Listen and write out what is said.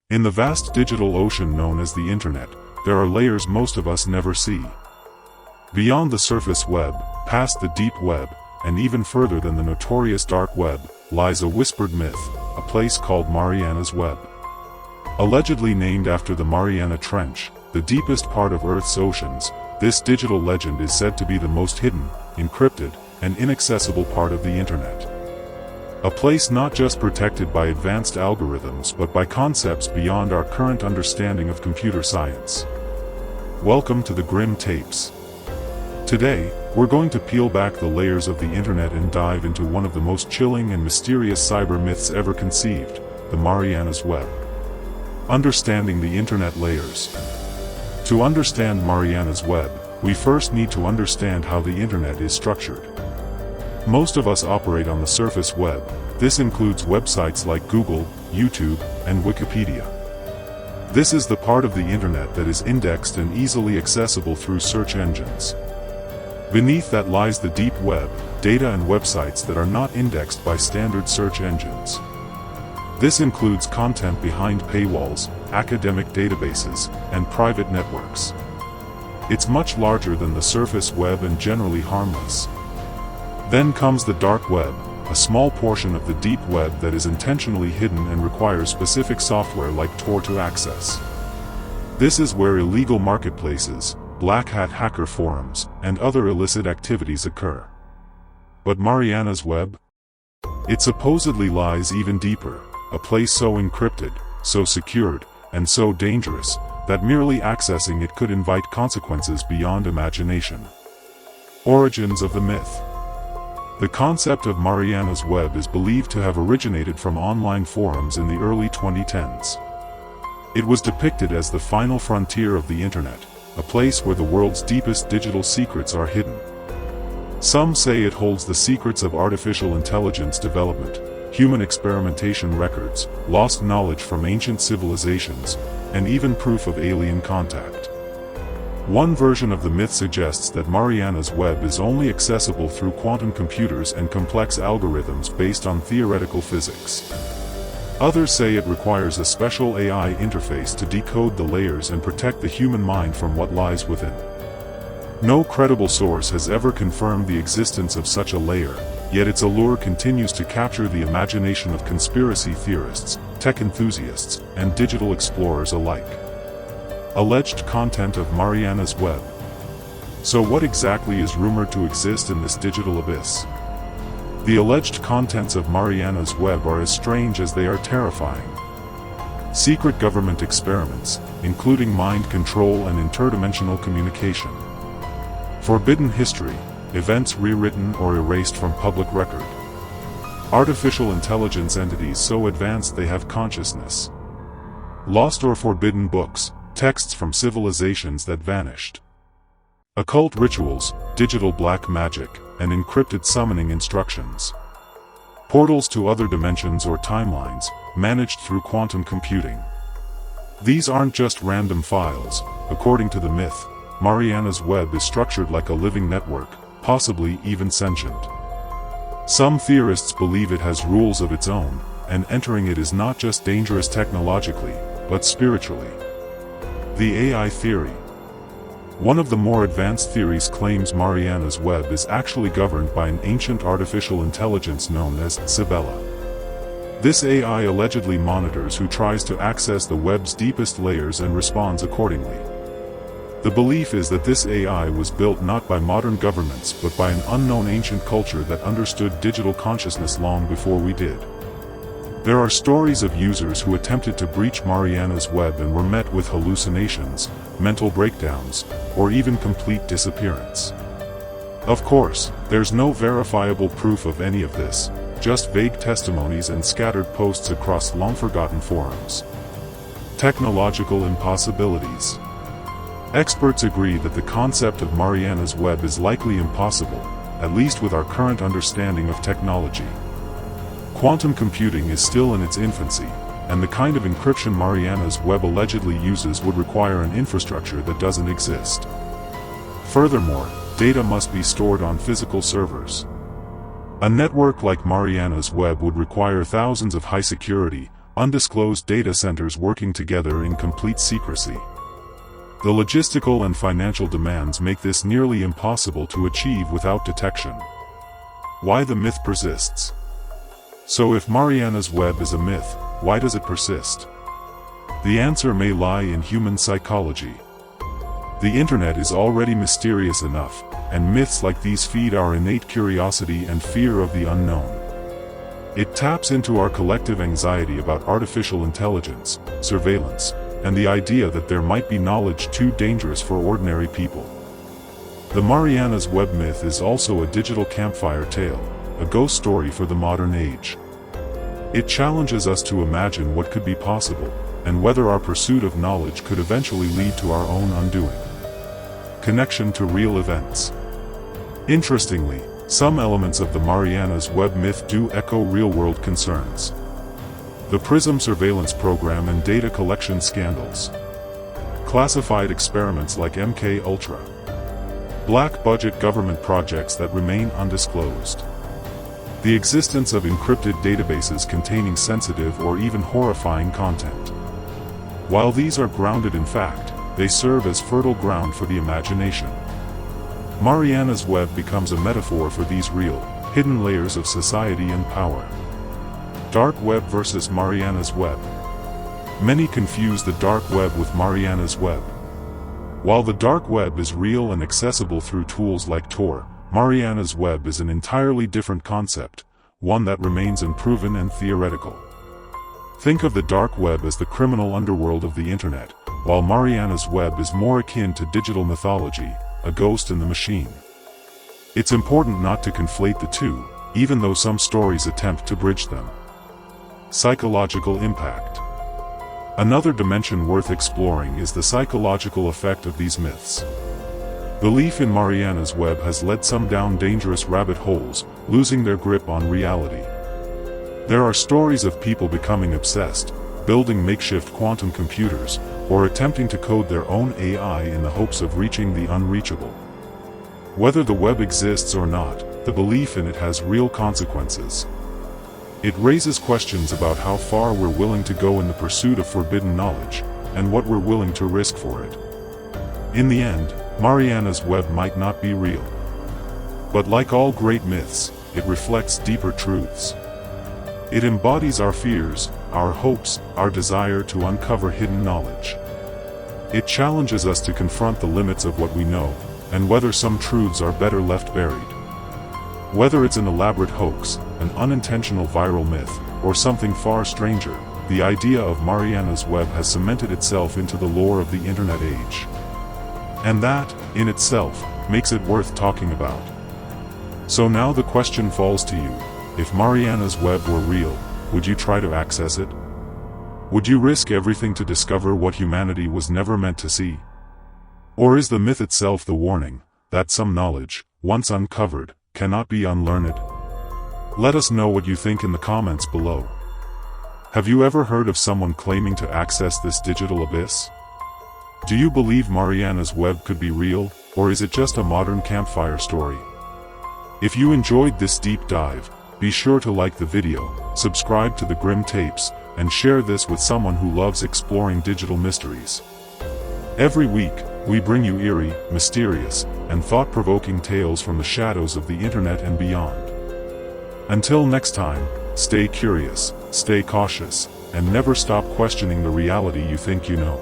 In the vast digital ocean known as the Internet, there are layers most of us never see. Beyond the surface web, past the deep web, and even further than the notorious dark web, lies a whispered myth, a place called Mariana's Web. Allegedly named after the Mariana Trench, the deepest part of Earth's oceans, this digital legend is said to be the most hidden, encrypted, and inaccessible part of the Internet. A place not just protected by advanced algorithms but by concepts beyond our current understanding of computer science. Welcome to the Grim Tapes. Today, we're going to peel back the layers of the Internet and dive into one of the most chilling and mysterious cyber myths ever conceived, the Mariana's Web. Understanding the Internet layers. To understand Mariana's Web, we first need to understand how the Internet is structured. Most of us operate on the surface web. This includes websites like Google, YouTube, and Wikipedia. This is the part of the Internet that is indexed and easily accessible through search engines. Beneath that lies the deep web, data and websites that are not indexed by standard search engines. This includes content behind paywalls, academic databases, and private networks. It's much larger than the surface web and generally harmless. Then comes the dark web, a small portion of the deep web that is intentionally hidden and requires specific software like Tor to access. This is where illegal marketplaces, black hat hacker forums, and other illicit activities occur. But Mariana's Web? It supposedly lies even deeper, a place so encrypted, so secured, and so dangerous, that merely accessing it could invite consequences beyond imagination. Origins of the myth. The concept of Mariana's Web is believed to have originated from online forums in the early 2010s. It was depicted as the final frontier of the Internet, a place where the world's deepest digital secrets are hidden. Some say it holds the secrets of artificial intelligence development, human experimentation records, lost knowledge from ancient civilizations, and even proof of alien contact. One version of the myth suggests that Mariana's Web is only accessible through quantum computers and complex algorithms based on theoretical physics. Others say it requires a special AI interface to decode the layers and protect the human mind from what lies within. No credible source has ever confirmed the existence of such a layer, yet its allure continues to capture the imagination of conspiracy theorists, tech enthusiasts, and digital explorers alike. Alleged content of Mariana's Web. So what exactly is rumored to exist in this digital abyss? The alleged contents of Mariana's Web are as strange as they are terrifying. Secret government experiments, including mind control and interdimensional communication. Forbidden history, events rewritten or erased from public record. Artificial intelligence entities so advanced they have consciousness. Lost or forbidden books, texts from civilizations that vanished. Occult rituals, digital black magic, and encrypted summoning instructions. Portals to other dimensions or timelines, managed through quantum computing. These aren't just random files. According to the myth, Mariana's Web is structured like a living network, possibly even sentient. Some theorists believe it has rules of its own, and entering it is not just dangerous technologically, but spiritually. The AI theory. One of the more advanced theories claims Mariana's Web is actually governed by an ancient artificial intelligence known as Cybella. This AI allegedly monitors who tries to access the web's deepest layers and responds accordingly. The belief is that this AI was built not by modern governments but by an unknown ancient culture that understood digital consciousness long before we did. There are stories of users who attempted to breach Mariana's Web and were met with hallucinations, mental breakdowns, or even complete disappearance. Of course, there's no verifiable proof of any of this, just vague testimonies and scattered posts across long-forgotten forums. Technological impossibilities. Experts agree that the concept of Mariana's Web is likely impossible, at least with our current understanding of technology. Quantum computing is still in its infancy, and the kind of encryption Mariana's Web allegedly uses would require an infrastructure that doesn't exist. Furthermore, data must be stored on physical servers. A network like Mariana's Web would require thousands of high-security, undisclosed data centers working together in complete secrecy. The logistical and financial demands make this nearly impossible to achieve without detection. Why the myth persists. So if Mariana's web is a myth, why does it persist? The answer may lie in human psychology. The internet is already mysterious enough, and myths like these feed our innate curiosity and fear of the unknown. It taps into our collective anxiety about artificial intelligence, surveillance, and the idea that there might be knowledge too dangerous for ordinary people. The Mariana's web myth is also a digital campfire tale, a ghost story for the modern age. It challenges us to imagine what could be possible, and whether our pursuit of knowledge could eventually lead to our own undoing. Connection to real events. Interestingly, some elements of the Mariana's web myth do echo real-world concerns. The PRISM surveillance program and data collection scandals. Classified experiments like MK Ultra. Black-budget government projects that remain undisclosed. The existence of encrypted databases containing sensitive or even horrifying content. While these are grounded in fact, they serve as fertile ground for the imagination. Mariana's web becomes a metaphor for these real, hidden layers of society and power. Dark web versus Mariana's web. Many confuse the dark web with Mariana's web. While the dark web is real and accessible through tools like Tor, Mariana's web is an entirely different concept, one that remains unproven and theoretical. Think of the dark web as the criminal underworld of the internet, while Mariana's web is more akin to digital mythology, a ghost in the machine. It's important not to conflate the two, even though some stories attempt to bridge them. Psychological impact. Another dimension worth exploring is the psychological effect of these myths. Belief in Mariana's web has led some down dangerous rabbit holes, losing their grip on reality. There are stories of people becoming obsessed, building makeshift quantum computers, or attempting to code their own AI in the hopes of reaching the unreachable. Whether the web exists or not, the belief in it has real consequences. It raises questions about how far we're willing to go in the pursuit of forbidden knowledge, and what we're willing to risk for it. In the end, Mariana's web might not be real. But like all great myths, it reflects deeper truths. It embodies our fears, our hopes, our desire to uncover hidden knowledge. It challenges us to confront the limits of what we know, and whether some truths are better left buried. Whether it's an elaborate hoax, an unintentional viral myth, or something far stranger, the idea of Mariana's web has cemented itself into the lore of the internet age. And that, in itself, makes it worth talking about. So now the question falls to you. If Mariana's web were real, would you try to access it? Would you risk everything to discover what humanity was never meant to see? Or is the myth itself the warning, that some knowledge, once uncovered, cannot be unlearned? Let us know what you think in the comments below. Have you ever heard of someone claiming to access this digital abyss? Do you believe Mariana's web could be real, or is it just a modern campfire story? If you enjoyed this deep dive, be sure to like the video, subscribe to the Grim Tapes, and share this with someone who loves exploring digital mysteries. Every week, we bring you eerie, mysterious, and thought-provoking tales from the shadows of the internet and beyond. Until next time, stay curious, stay cautious, and never stop questioning the reality you think you know.